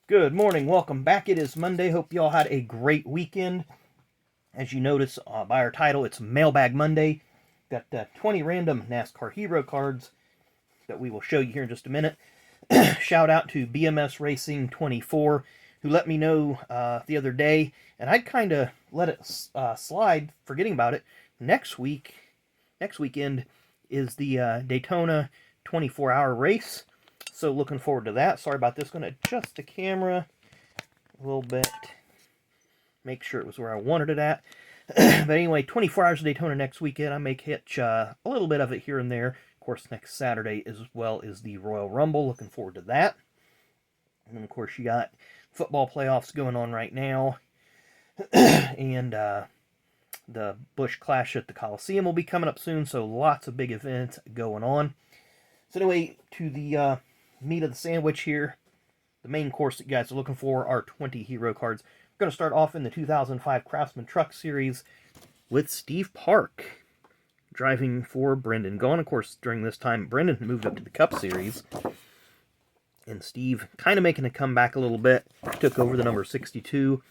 Good morning, welcome back. It is Monday. Hope you all had a great weekend. As you notice by our title, it's Mailbag Monday. Got 20 random NASCAR hero cards that we will show you here in just a minute. Shout out to BMS Racing 24, who let me know the other day, and I'd kind of let it slide, forgetting about it. Next weekend is the Daytona 24-hour race. So looking forward to that. Sorry about this. Going to adjust the camera a little bit. Make sure it was where I wanted it at. But anyway, 24 hours of Daytona next weekend. I may catch a little bit of it here and there. Of course, next Saturday as well is the Royal Rumble. Looking forward to that. And then, of course, you got football playoffs going on right now. And the Busch Clash at the Coliseum will be coming up soon. So lots of big events going on. So anyway, to the meat of the sandwich here, the main course that you guys are looking for are 20 hero cards. We're going to start off in the 2005 Craftsman Truck Series with Steve Park driving for Brendan Gaughan. Of course, during this time, Brendan moved up to the Cup Series, and Steve kind of making a comeback a little bit. Took over the number 62.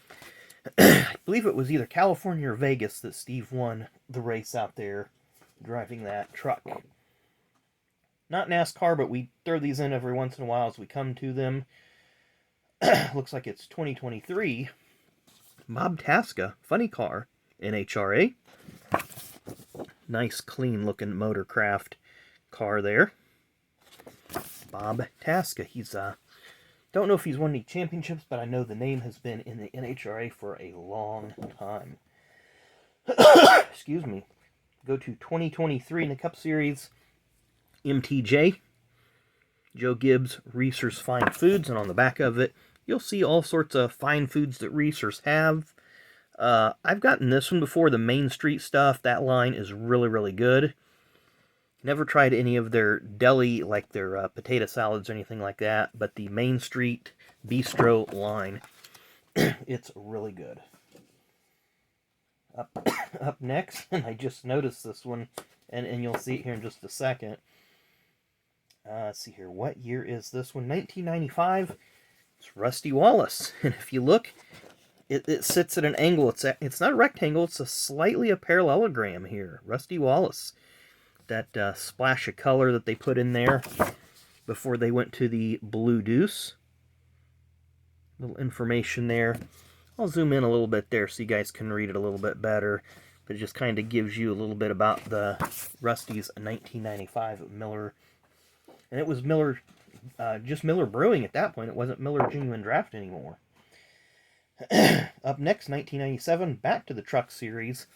I believe it was either California or Vegas that Steve won the race out there driving that truck. Not NASCAR, but we throw these in every once in a while as we come to them. Looks like it's 2023. Bob Tasca, funny car, NHRA. Nice, clean-looking Motorcraft car there. Bob Tasca. He's, don't know if he's won any championships, but I know the name has been in the NHRA for a long time. Excuse me. Go to 2023 in the Cup Series. MTJ, Joe Gibbs, Reese's Fine Foods, and on the back of it, you'll see all sorts of fine foods that Reese's have. I've gotten this one before, the Main Street stuff. That line is really, really good. Never tried any of their deli, like their potato salads or anything like that, but the Main Street Bistro line, it's really good. Up next, and I just noticed this one, and you'll see it here in just a second. Let's see here. What year is this one? 1995. It's Rusty Wallace. And if you look, it sits at an angle. It's not a rectangle. It's slightly a parallelogram here. Rusty Wallace. That splash of color that they put in there before they went to the Blue Deuce. Little information there. I'll zoom in a little bit there so you guys can read it a little bit better. But it just kind of gives you a little bit about the Rusty's 1995 Miller. And it was Miller, just Miller Brewing at that point. It wasn't Miller Genuine Draft anymore. Up next, 1997, back to the Truck Series.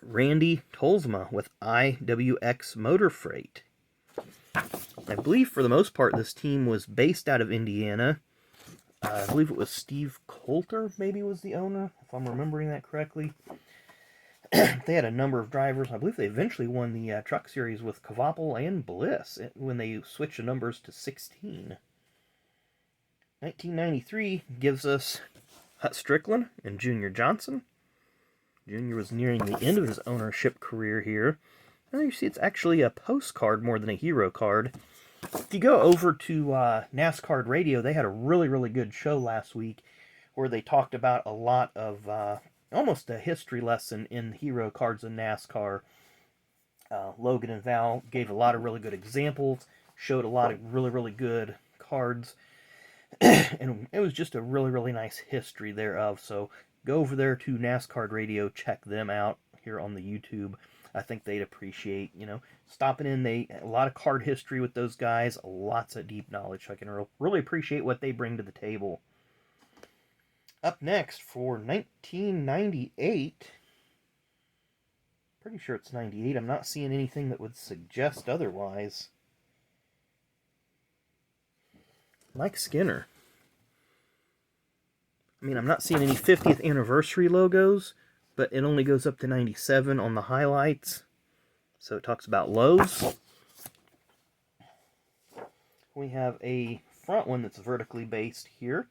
Randy Tolma with IWX Motor Freight. I believe for the most part this team was based out of Indiana. I believe it was Steve Coulter maybe was the owner, if I'm remembering that correctly. They had a number of drivers. I believe they eventually won the Truck Series with Kvapil and Bliss when they switched the numbers to 16. 1993 gives us Hut Strickland and Junior Johnson. Junior was nearing the end of his ownership career here. And you see it's actually a postcard more than a hero card. If you go over to NASCAR Radio, they had a really, really good show last week where they talked about a lot of almost a history lesson in hero cards in NASCAR. Logan and Val gave a lot of really good examples, showed a lot of really, really good cards, and it was just a really, really nice history thereof. So go over there to NASCAR Radio, check them out here on the YouTube. I think they'd appreciate, stopping in. A lot of card history with those guys, lots of deep knowledge. I can really appreciate what they bring to the table. Up next for 1998, pretty sure it's 98. I'm not seeing anything that would suggest otherwise. Mike Skinner. I mean, I'm not seeing any 50th anniversary logos, but it only goes up to 97 on the highlights. So it talks about Lowe's. We have a front one that's vertically based here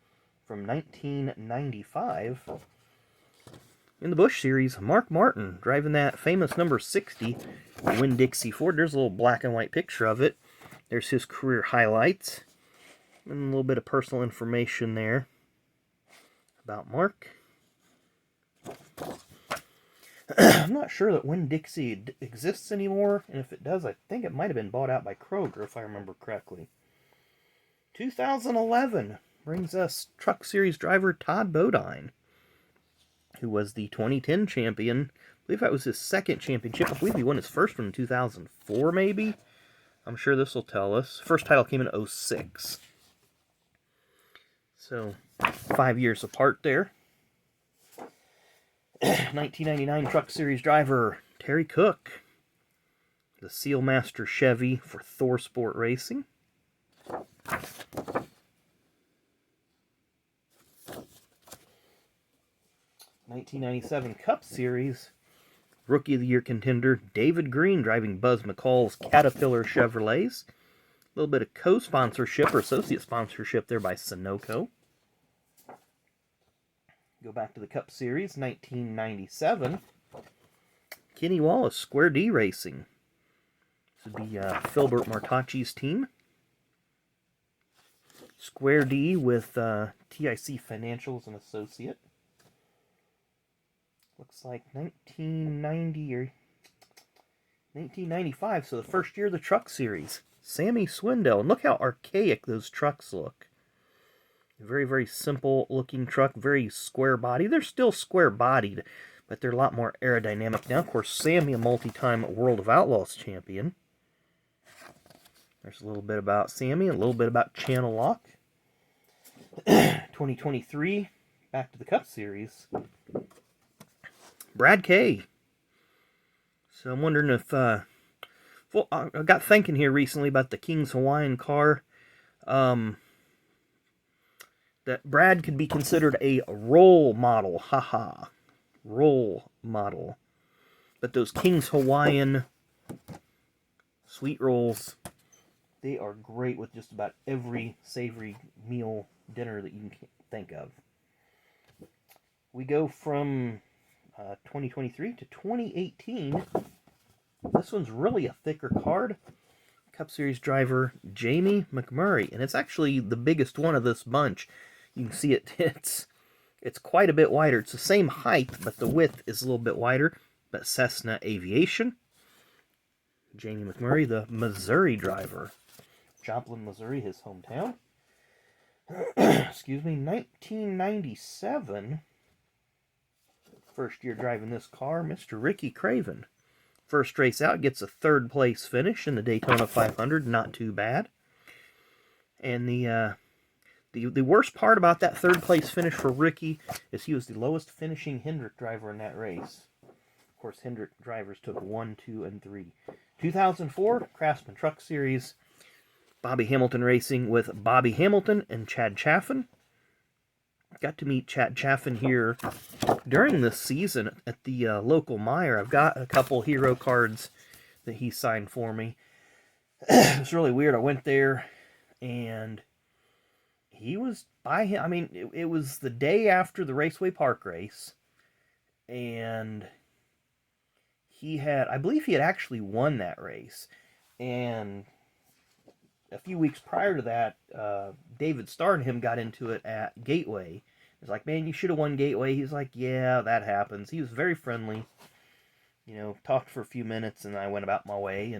from 1995. In the Busch Series, Mark Martin driving that famous number 60 Winn-Dixie Ford. There's a little black and white picture of it. There's his career highlights. And a little bit of personal information there about Mark. I'm not sure that Winn-Dixie exists anymore, and if it does, I think it might have been bought out by Kroger, if I remember correctly. 2011 brings us Truck Series driver Todd Bodine, who was the 2010 champion. I believe that was his second championship. I believe he won his first one in 2004, maybe. I'm sure this will tell us. First title came in 2006. So, 5 years apart there. 1999 Truck Series driver Terry Cook, the Sealmaster Chevy for Thor Sport Racing. 1997 Cup Series Rookie of the Year contender David Green driving Buzz McCall's Caterpillar Chevrolets. A little bit of co-sponsorship or associate sponsorship there by Sunoco. Go back to the Cup Series, 1997. Kenny Wallace, Square D Racing. This would be Philbert Martacci's team. Square D with TIC Financial as an associate. Looks like 1990 or 1995, so the first year of the Truck Series. Sammy Swindell, and look how archaic those trucks look. Very, very simple looking truck, very square body. They're still square bodied, but they're a lot more aerodynamic now. Of course, Sammy, a multi-time World of Outlaws champion. There's a little bit about Sammy, a little bit about Channel Lock. 2023, back to the Cup Series. Brad Kay. So I'm wondering if, well, I got thinking here recently about the King's Hawaiian car. That Brad could be considered a role model. Haha. Role model. But those King's Hawaiian sweet rolls, they are great with just about every savory meal, dinner that you can think of. We go from 2023 to 2018. This one's really a thicker card. Cup Series driver Jamie McMurray, and it's actually the biggest one of this bunch. You can see it's quite a bit wider. It's the same height, but the width is a little bit wider. But Cessna Aviation. Jamie McMurray, the Missouri driver. Joplin, Missouri, his hometown. Excuse me, 1997. First year driving this car, Mr. Ricky Craven. First race out, gets a third place finish in the Daytona 500. Not too bad. And the worst part about that third place finish for Ricky is he was the lowest finishing Hendrick driver in that race. Of course, Hendrick drivers took 1, 2, and 3. 2004 Craftsman Truck Series. Bobby Hamilton Racing with Bobby Hamilton and Chad Chaffin. Got to meet Chad Chaffin here during this season at the local Meijer. I've got a couple hero cards that he signed for me. It was really weird. I went there and he was by him. I mean, it was the day after the Raceway Park race, and I believe he had actually won that race. And a few weeks prior to that, David Starr and him got into it at Gateway. He's like, man, you should have won Gateway. He's like, yeah, that happens. He was very friendly. You know, talked for a few minutes, and I went about my way.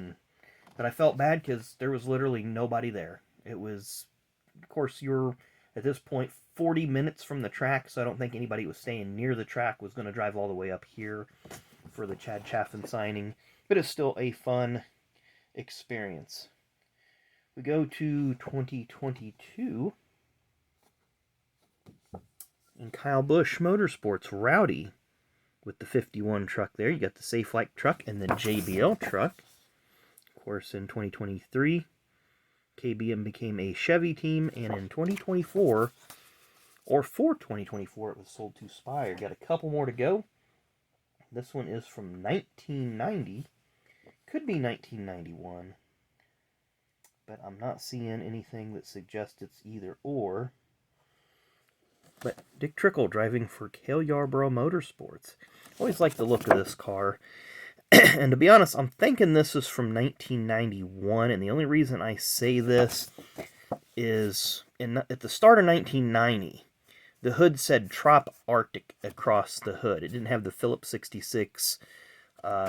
But I felt bad because there was literally nobody there. It was, of course, you're, at this point, 40 minutes from the track, so I don't think anybody was staying near the track was going to drive all the way up here for the Chad Chaffin signing. But it's still a fun experience. We go to 2022. And Kyle Busch Motorsports, Rowdy, with the 51 truck there. You got the Safe Like truck and the JBL truck. Of course, in 2023, KBM became a Chevy team. And in 2024, or for 2024, it was sold to Spire. Got a couple more to go. This one is from 1990. Could be 1991. But I'm not seeing anything that suggests it's either or. But Dick Trickle driving for Cale Yarborough Motorsports. Always like the look of this car. And to be honest, I'm thinking this is from 1991. And the only reason I say this is, at the start of 1990, the hood said Trop Arctic across the hood. It didn't have the Phillips 66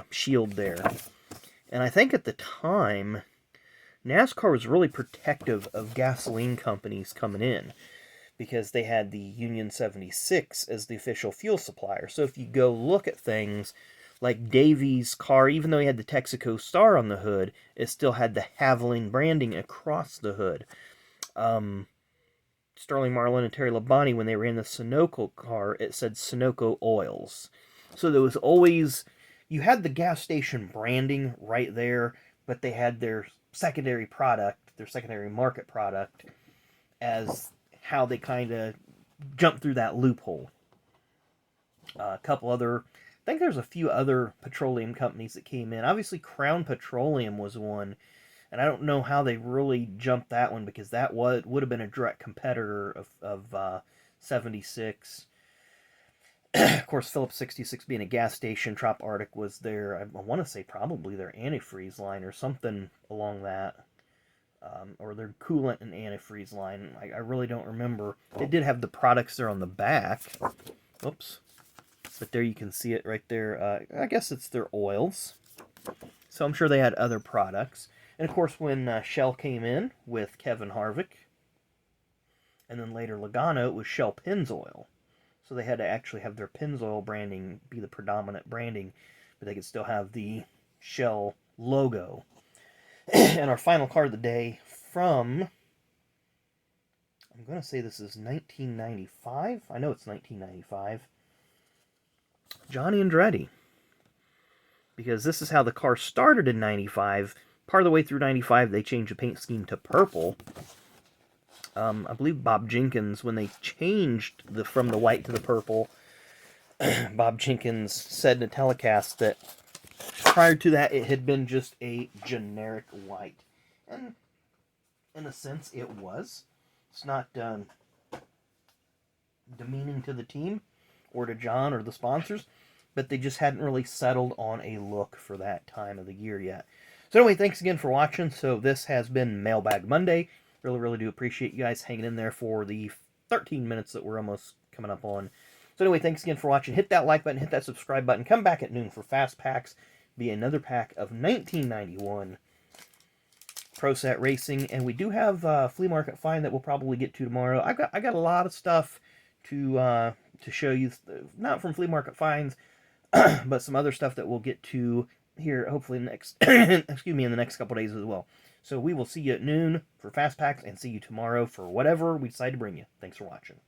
shield there. And I think at the time, NASCAR was really protective of gasoline companies coming in, because they had the Union 76 as the official fuel supplier. So if you go look at things like Davy's car, even though he had the Texaco star on the hood, it still had the Haviland branding across the hood. Sterling Marlin and Terry Labonte, when they ran the Sunoco car, it said Sunoco Oils. So there was always, you had the gas station branding right there, but they had their secondary product, their secondary market product, as how they kind of jumped through that loophole. A couple other, I think there's a few other petroleum companies that came in. Obviously, Crown Petroleum was one, and I don't know how they really jumped that one, because that would have been a direct competitor of 76. Of course, Phillips 66 being a gas station, Trop Arctic was their, I want to say probably their antifreeze line or something along that. Or their coolant and antifreeze line. I really don't remember. It did have the products there on the back. Oops. But there you can see it right there. I guess it's their oils. So I'm sure they had other products. And of course, when Shell came in with Kevin Harvick, and then later Logano, it was Shell Pennzoil. So they had to actually have their Pennzoil branding be the predominant branding, but they could still have the Shell logo. And our final car of the day from, I'm going to say this is 1995. I know it's 1995. Johnny Andretti. Because this is how the car started in 95. Part of the way through 95, they changed the paint scheme to purple. I believe Bob Jenkins, when they changed from the white to the purple, Bob Jenkins said in a telecast that prior to that, it had been just a generic white. And in a sense, it was. It's not demeaning to the team or to John or the sponsors, but they just hadn't really settled on a look for that time of the year yet. So anyway, thanks again for watching. So this has been Mailbag Monday. Really, really do appreciate you guys hanging in there for the 13 minutes that we're almost coming up on. So anyway, thanks again for watching. Hit that like button, hit that subscribe button. Come back at noon for Fast Packs. Be another pack of 1991 Pro Set Racing, and we do have a flea market find that we'll probably get to tomorrow. I got a lot of stuff to show you, not from flea market finds, but some other stuff that we'll get to here hopefully next excuse me, in the next couple days as well. So we will see you at noon for Fast Packs, and see you tomorrow for whatever we decide to bring you. Thanks for watching.